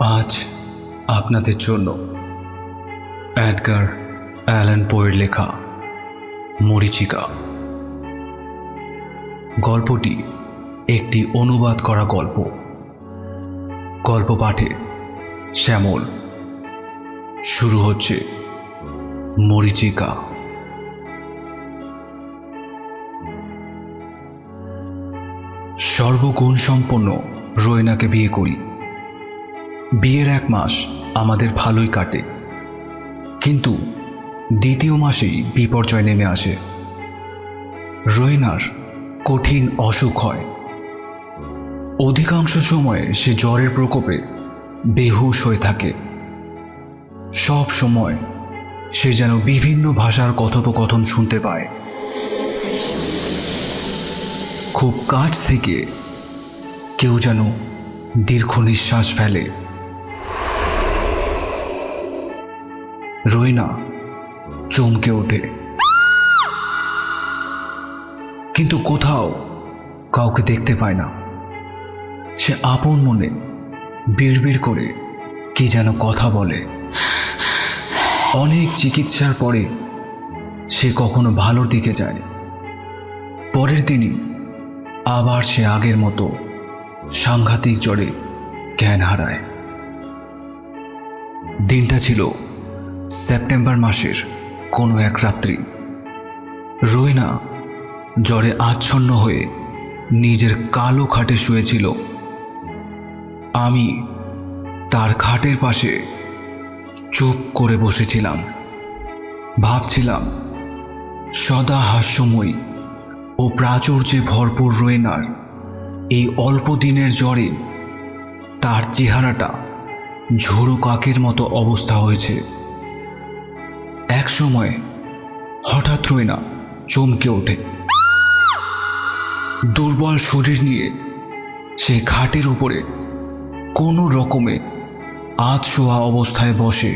আজ আপনাদের জন্য এডগার অ্যালান পোয়ের লেখা মরীচিকা। গল্পটি একটি অনুবাদ করা গল্প। গল্প পাঠে শ্যামল। শুরু হচ্ছে মরীচিকা। সর্বগুণ সম্পন্ন রোয়েনাকে বিয়ে করি। বিয়ের 1 মাস আমাদের ভালোই কাটে, কিন্তু দ্বিতীয় মাসেই বিপর্যয় নেমে আসে। রোয়েনার কঠিন অসুখ হয়। অধিকাংশ সময়ে সে জ্বরের প্রকোপে বেহুশ হয়ে থাকে। সব সময় সে যেন বিভিন্ন ভাষার কথোপকথন শুনতে পায়। খুব কাছ থেকে কেউ যেন দীর্ঘ নিঃশ্বাস ফেলে। রোয়েনা চমকে ওঠে, কিন্তু কোথাও কাউকে দেখতে পায় না। সে আপন মনে বিড়বিড় করে কি যেন কথা বলে। অনেক চিকিৎসার পরে সে কখনো ভালোর দিকে যায়। পরের দিনই আবার সে আগের মতো সাংঘাতিক জ্বরে জ্ঞান হারায়। দিনটা ছিল সেপ্টেম্বর মাসের কোনো এক রাত্রি। রোয়েনা জ্বরে আচ্ছন্ন হয়ে নিজের কালো খাটে শুয়েছিল। আমি তার খাটের পাশে চুপ করে বসেছিলাম। ভাবছিলাম সদা হাস্যময়ী ও প্রাচুর্যে ভরপুর রোয়েনার এই অল্প দিনের জ্বরে তার চেহারাটা ঝোড়ো কাকের মতো অবস্থা হয়েছে। এক সময় হঠাৎ রোয়েনা চমকে ওঠে। দুর্বল শরীর নিয়ে সে খাটের উপরে কোনো রকমে আধশোয়া অবস্থায় বসে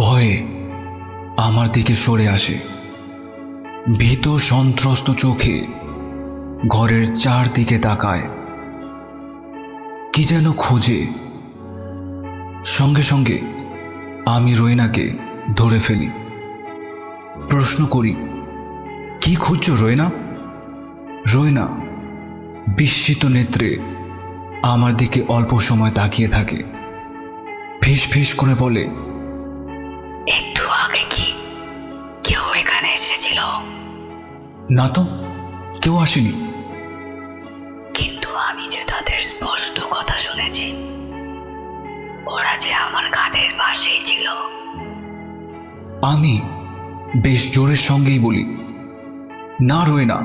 ভয়ে আমার দিকে সরে আসে। ভীত সন্ত্রস্ত চোখে ঘরের চারদিকে তাকায়, কি যেন খোঁজে। সঙ্গে সঙ্গে আমি রোয়েনাকে ধরে ফেলি। প্রশ্ন করি, কি খুঁজছো রোয়েনা? রোয়েনা বিস্মিত নেত্রে আমার দিকে অল্প সময় তাকিয়ে থাকে। ফিস ফিস করে বলে, একটু আগে কি কেউ এখানে এসেছিল? না তো, কেউ আসেনি। কিন্তু আমি যে তাদের স্পষ্ট কথা শুনেছি। ওরা যে আমার খাটের পাশেই ছিল। আমি বেশ জোরের সঙ্গেই বলি, না রোয়েনা,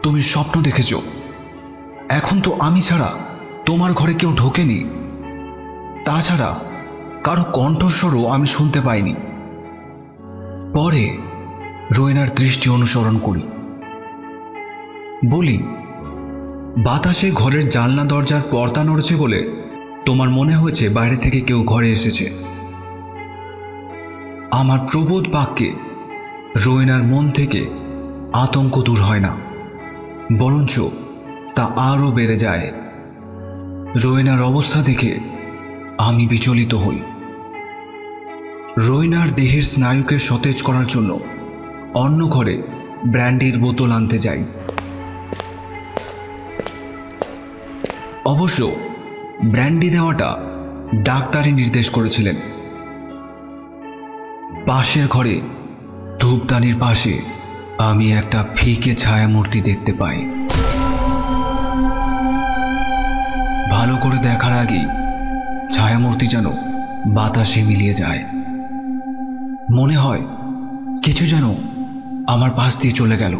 তুমি স্বপ্ন দেখেছ। এখন তো আমি ছাড়া তোমার ঘরে কেউ ঢোকেনি। তাছাড়া কারো কণ্ঠস্বরও আমি শুনতে পাইনি। পরে রোয়েনার দৃষ্টি অনুসরণ করি। বলি, বাতাসে ঘরের জানলা দরজার পর্দা নড়ছে বলে তোমার মনে হয়েছে বাইরে থেকে কেউ ঘরে এসেছে। আমার প্রবোধ বাক্যে রোয়েনার মন থেকে আতঙ্ক দূর হয় না, বরঞ্চ তা আরও বেড়ে যায়। রোয়েনার অবস্থা দেখে আমি বিচলিত হই। রোয়েনার দেহের স্নায়ুকে সতেজ করার জন্য অন্য ঘরে ব্র্যান্ডির বোতল আনতে যাই। অবশ্য ব্র্যান্ডি দেওয়াটা ডাক্তারই নির্দেশ করেছিলেন। পাশের ঘরে ধূপদানির পাশে আমি একটা ফিকে ছায়ামূর্তি দেখতে পাই। ভালো করে দেখার আগেই ছায়ামূর্তি যেন বাতাসে মিলিয়ে যায়। মনে হয় কিছু যেন আমার পাশ দিয়ে চলে গেল।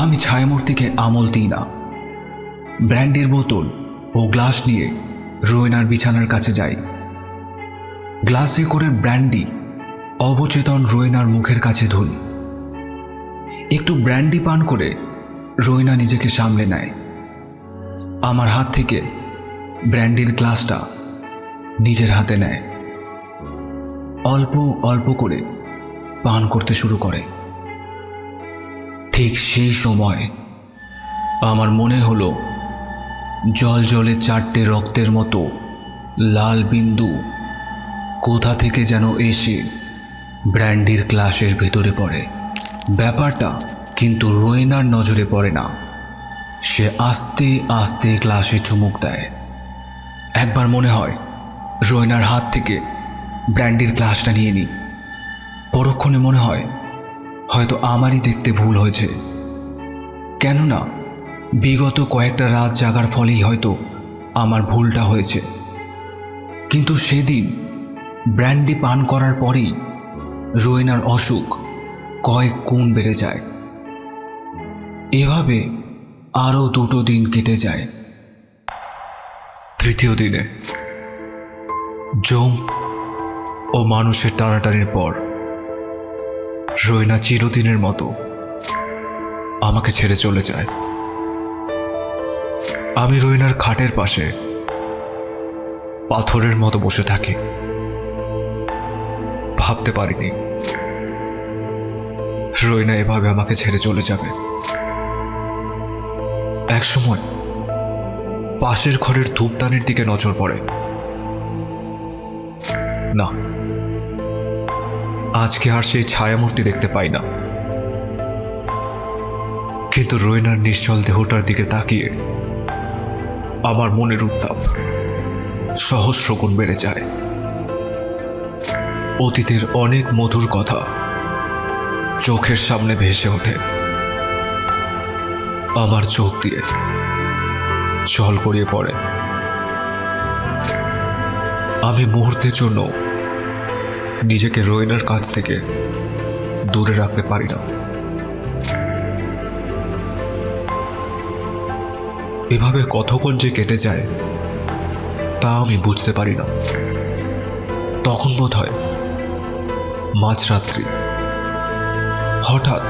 আমি ছায়ামূর্তিকে আমল দিই না। ব্র্যান্ডির বোতল ও গ্লাস নিয়ে রোয়েনার বিছানার কাছে যাই। গ্লাসে করে ব্র্যান্ডি অবচেতন রোয়েনার মুখের কাছে ধরি। একটু ব্র্যান্ডি পান করে রোয়েনা নিজেকে সামলে নেয়। আমার হাত থেকে ব্র্যান্ডির গ্লাসটা নিজের হাতে নেয়। অল্প অল্প করে পান করতে শুরু করে। ঠিক সেই সময় আমার মনে হলো জল জলে চারটে রক্তের মতো লাল বিন্দু কোথা থেকে যেন এসে ব্র্যান্ডির গ্লাসের ভেতরে পড়ে। ব্যাপারটা কিন্তু রোয়েনার নজরে পড়ে না। সে আস্তে আস্তে গ্লাসে চুমুক দেয়। একবার মনে হয় রোয়েনার হাত থেকে ব্র্যান্ডির গ্লাসটা নিয়ে নিই। পরক্ষণে মনে হয় হয়তো আমারই দেখতে ভুল হয়েছে, কেননা বিগত কয়েকটা রাত জাগার ফলেই হয়তো আমার ভুলটা হয়েছে। কিন্তু সেদিন ব্র্যান্ডি পান করার পরেই রোয়েনার অসুখ কয়েক গুণ বেড়ে যায়। এভাবে আরও 2 দিন কেটে যায়। তৃতীয় দিনে জম ও মানুষের টানাটানির পর রোয়েনা চিরদিনের মতো আমাকে ছেড়ে চলে যায়। আমি রোয়েনার খাটের পাশে পাথরের মতো বসে থাকি। ভাবতে পারিনি রোয়েনা এভাবে আমাকে ছেড়ে চলে যাবে। একসময় পাশের ঘরের ধূপদানির দিকে নজর পড়ে। না, আজকে আর সেই ছায়ামূর্তি দেখতে পাই না। কিন্তু রোয়েনার নিশ্চল দেহটার দিকে তাকিয়ে আমার মনের উত্তাপ সহস্রগুণ বেড়ে যায়। অতীতের অনেক মধুর কথা চোখের সামনে ভেসে ওঠে। আমার চোখ দিয়ে জল গড়িয়ে পড়ে। আমি মুহূর্তের জন্য নিজেকে রোয়েনার কাছ থেকে দূরে রাখতে পারি না। এভাবে কতক্ষণ যে কেটে যায় তা আমি বুঝতে পারি না। তখন বোধ হয় মাঝরাত্রি। হঠাৎ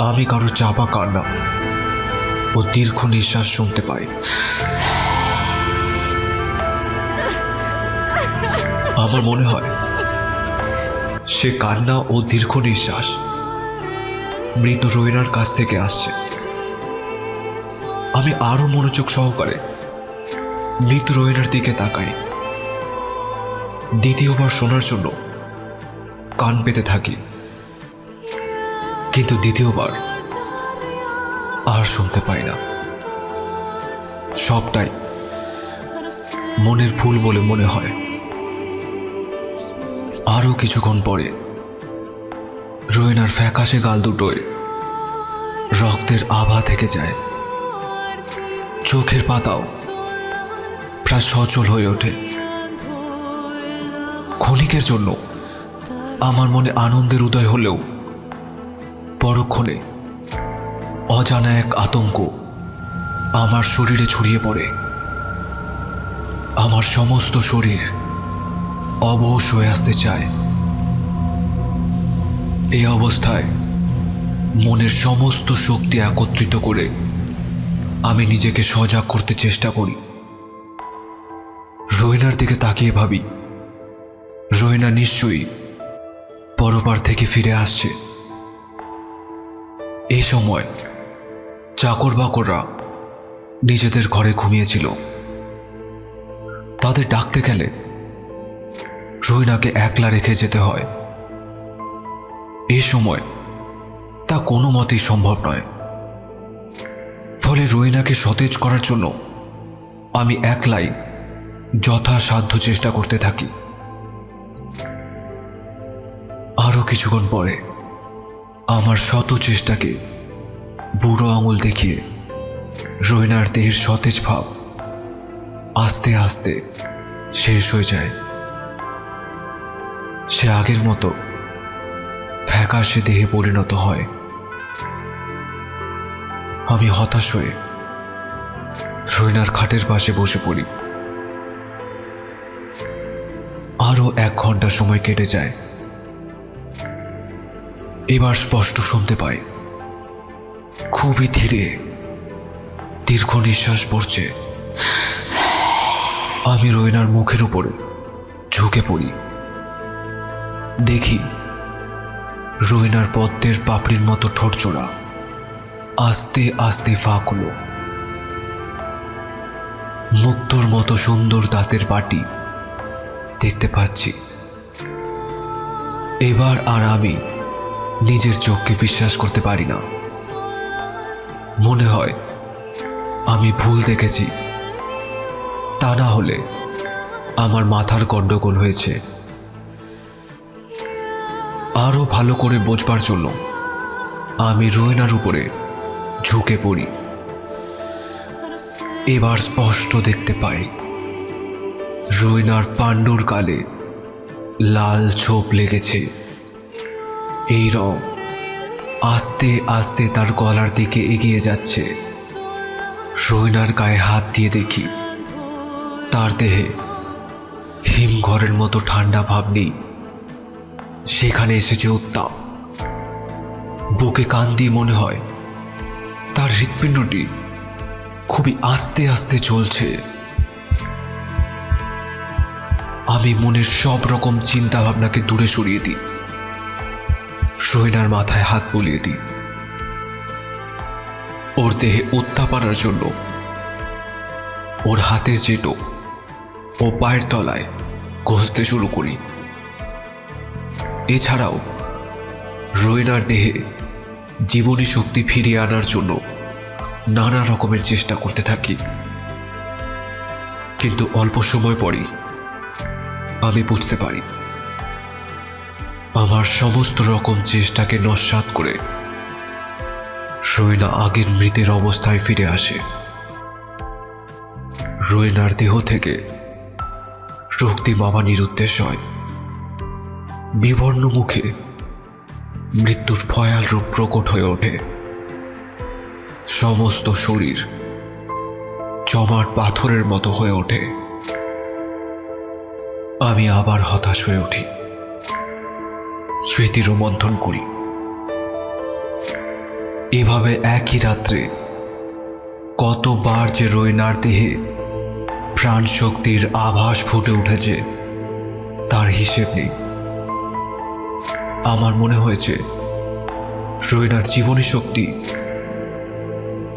আমি কারো চাপা কান্না ও দীর্ঘ নিঃশ্বাস শুনতে পাই। আমার মনে হয় সে কান্না ও দীর্ঘ নিঃশ্বাস মৃত রোয়েনার কাছ থেকে আসছে। আমি আরো মনোযোগ সহকারে মৃত রোয়েনার দিকে তাকাই। দ্বিতীয়বার শোনার জন্য কান পেতে থাকি, কিন্তু দ্বিতীয়বার আর শুনতে পাই না। সবটাই মনের ভুল বলে মনে হয়। আরো কিছুক্ষণ পরে রোয়েনার ফ্যাকাশে গাল দুটোয় রক্তের আভা থেকে যায়। চোখের পাতাও প্রায় সচল হয়ে ওঠে। ক্ষণিকের জন্য আমার মনে আনন্দের উদয় হলেও পরক্ষণে অজানা এক আতঙ্ক আমার শরীরে ছড়িয়ে পড়ে। আমার সমস্ত শরীর অবশ হয়ে আসতে চায়। এই অবস্থায় মনের সমস্ত শক্তি একত্রিত করে আমি নিজেকে সজাগ করতে চেষ্টা করি। রোয়েনার দিকে তাকিয়ে ভাবি, রোয়েনা নিশ্চয়ই পরপার থেকে ফিরে আসছে। এই সময় চাকর বাকররা নিজেদের ঘরে ঘুমিয়েছিল। তাদের ডাকতে গেলে রোয়েনাকে একলা রেখে যেতে হয়। এই সময় তা কোনো মতেই সম্ভব নয়। ফলে রোয়েনাকে সতেজ করার জন্য আমি একলাই যথাসাধ্য চেষ্টা করতে থাকি। আরো কিছুক্ষণ পরে আমার শত চেষ্টাকে বুড়ো আঙুল দেখিয়ে রোয়েনার দেহের সতেজ ভাব আস্তে আস্তে শেষ হয়ে যায়। সে আগের মতো ফ্যাকাশে দেহে পরিণত হয়। আমি হতাশ হয়ে রোয়েনার খাটের পাশে বসে পড়ি। আরো 1 ঘন্টা সময় কেটে যায়। এবার স্পষ্ট শুনতে পাই খুবই ধীরে দীর্ঘ নিঃশ্বাস পড়ছে। আমি রোয়েনার মুখের উপরে ঝুঁকে পড়ি। দেখি রোয়েনার পদ্মের পাপড়ির মতো ঠোঁট জোড়া আস্তে আস্তে ফাঁক হলো। মুক্তোর মতো সুন্দর দাঁতের পাটি দেখতে পাচ্ছি। এবার আর আমি নিজের চোখকে বিশ্বাস করতে পারি না। মনে হয় আমি ভুল দেখেছি, তা না হলে আমার মাথার গন্ডগোল হয়েছে। আরো ভালো করে বোঝবার জন্য আমি রোয়েনার উপরে ঝুঁকে পড়ি। এবার স্পষ্ট দেখতে পাই রোয়েনার পাণ্ডুর গালে লাল ছোপ লেগেছে। এই রং আস্তে আস্তে তার গলার দিকে এগিয়ে যাচ্ছে। রোয়েনার গায়ে হাত দিয়ে দেখি তার দেহে হিমঘরের মতো ঠান্ডা ভাব নেই, সেখানে এসেছে উত্তাপ। বুকে কান দিয়ে মনে হয় তার হৃৎপিণ্ডটি খুবই আস্তে আস্তে চলছে। আমি মনের সব রকম চিন্তা ভাবনাকে দূরে সরিয়ে দিই, রোয়েনার মাথায় হাত বুলিয়ে দিই। ওর দেহে উত্তাপ আনার জন্য ওর হাতের চেটো ও পায়ের তলায় ঘষতে শুরু করি। এছাড়াও রোয়েনার দেহে জীবনী শক্তি ফিরিয়ে আনার জন্য নানা রকমের চেষ্টা করতে থাকি। কিন্তু অল্প সময় পরেই আমি বুঝতে পারি আমার সমস্ত রকম চেষ্টাকে নস্যাৎ করে রোয়েনা আগের মৃতের অবস্থায় ফিরে আসে। রোয়েনার দেহ থেকে রক্তিম নিরুদ্দেশ হয়। বিবর্ণ মুখে মৃত্যুর ভয়াল রূপ প্রকট হয়ে ওঠে। সমস্ত শরীর জমাট পাথরের মতো হয়ে ওঠে। আমি আবার হতাশ হয়ে উঠি, স্মৃতি রোমন্থন করি। এভাবে একই রাত্রে কতবার যে রোয়েনার দেহে প্রাণ শক্তির আভাস ফুটে উঠেছে তার হিসেব নেই। আমার মনে হয়েছে রোয়েনার জীবনী শক্তি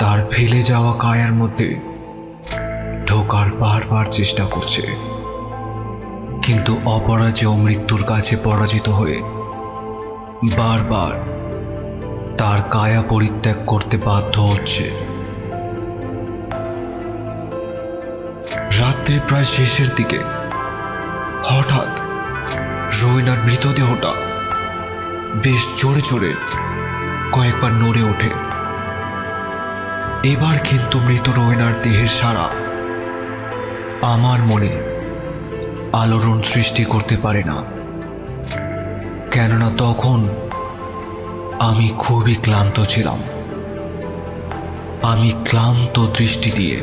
তার ফেলে যাওয়া কায়ার মধ্যে ঢোকার বারবার চেষ্টা করছে, কিন্তু অপরাজেয় মৃত্যুর কাছে পরাজিত হয়ে বারবার তার কায়া পরিত্যাগ করতে বাধ্য হচ্ছে। রাত্রি প্রায় শেষের দিকে হঠাৎ রোয়েনার মৃতদেহটা বেশ জোরে জোরে কয়েকবার নড়ে ওঠে। এবার কিন্তু মৃত রোয়েনার দেহের সাড়া আমার মনে আলোড়ন সৃষ্টি করতে পারে না, কেননা তখন আমি খুবই ক্লান্ত ছিলাম। আমি ক্লান্ত দৃষ্টি দিয়ে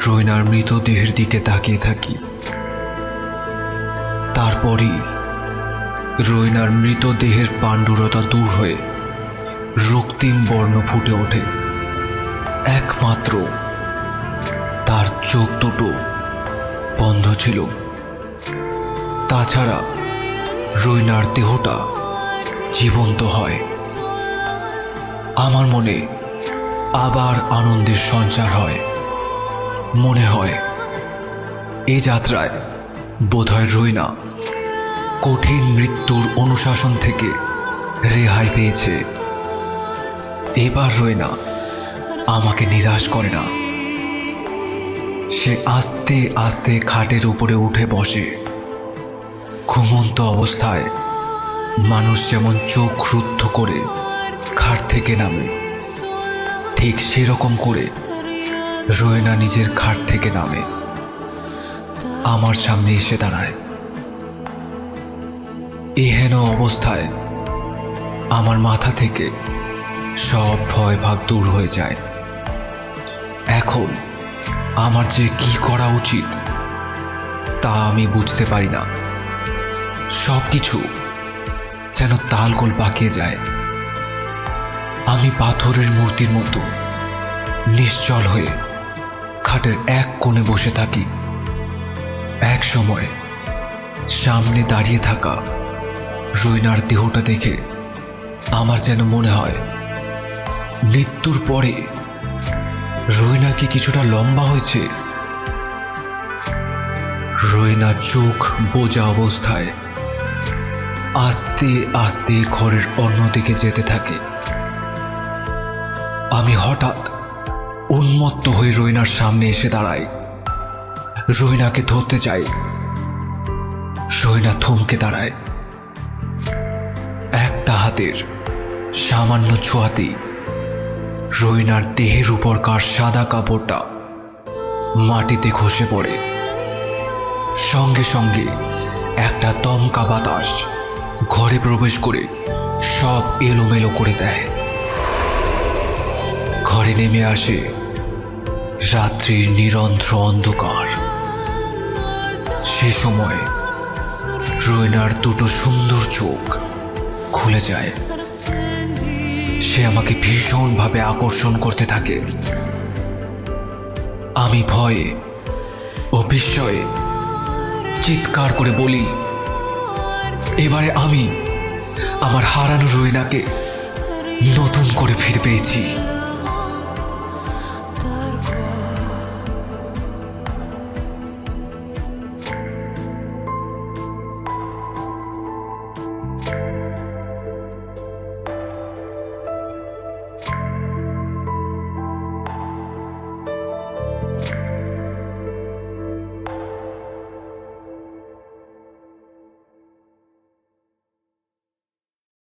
রোয়েনার মৃতদেহের দিকে তাকিয়ে থাকি। তারপরই রোয়েনার মৃতদেহের পাণ্ডুরতা দূর হয়ে রক্তিম বর্ণ ফুটে ওঠে। একমাত্র তার চোখ দুটো বন্ধ ছিল। তাছাড়া রোয়েনার দেহটা জীবন্ত হয়। আমার মনে আবার আনন্দের সঞ্চার হয়। মনে হয় এই যাত্রায় বোধহয় রোয়েনা কঠিন মৃত্যুর অনুশাসন থেকে রেহাই পেয়েছে। এবার রোয়েনা আমাকে নিরাশ করে না। সে আস্তে আস্তে খাটের উপরে উঠে বসে। ঘুমন্ত অবস্থায় মানুষ যেমন চোখ রুদ্ধ করে খাট থেকে নামে, ঠিক সেরকম করে রোয়েনা নিজের খাট থেকে নামে, আমার সামনে এসে দাঁড়ায়। এহেন অবস্থায় আমার মাথা থেকে সব ভয় ভাব দূর হয়ে যায়। এখন আমার যে কি করা উচিত তা আমি বুঝতে পারি না। সবকিছু যেন তালগোল পাকিয়ে যায়। আমি পাথরের মূর্তির মতো নিশ্চল হয়ে খাটের এক কোণে বসে থাকি। এক সময় সামনে দাঁড়িয়ে থাকা রোয়েনার দেহটা দেখে আমার যেন মনে হয় মৃত্যুর পরে রোয়েনা কি কিছুটা লম্বা হয়েছে রোয়েনা চোখ বোঝা অবস্থায় আস্তে আস্তে ঘরের অন্যদিকে যেতে থাকে। আমি হঠাৎ উন্মত্ত হয়ে রোয়েনার সামনে এসে দাঁড়াই। রোয়েনাকে ধরতে চাই। রোয়েনা থমকে দাঁড়ায়। একটা হাতের সামান্য ছোঁয়াতেই রোয়েনার দেহের উপরকার সাদা কাপড়টা মাটিতে খসে পড়ে। সঙ্গে সঙ্গে একটা দমকা বাতাস ঘরে প্রবেশ করে সব এলোমেলো করে দেয়। ঘরে নেমে আসে রাত্রির নিরন্ধ্র অন্ধকার। সে সময় রোয়েনার দুটো সুন্দর চোখ খুলে যায়। সে আমাকে ভীষণভাবে আকর্ষণ করতে থাকে। আমি ভয়ে ও বিস্ময়ে চিৎকার করে বলি, এবারে আমি আমার হারানো রোয়েনাকে নতুন করে ফিরে পেয়েছি।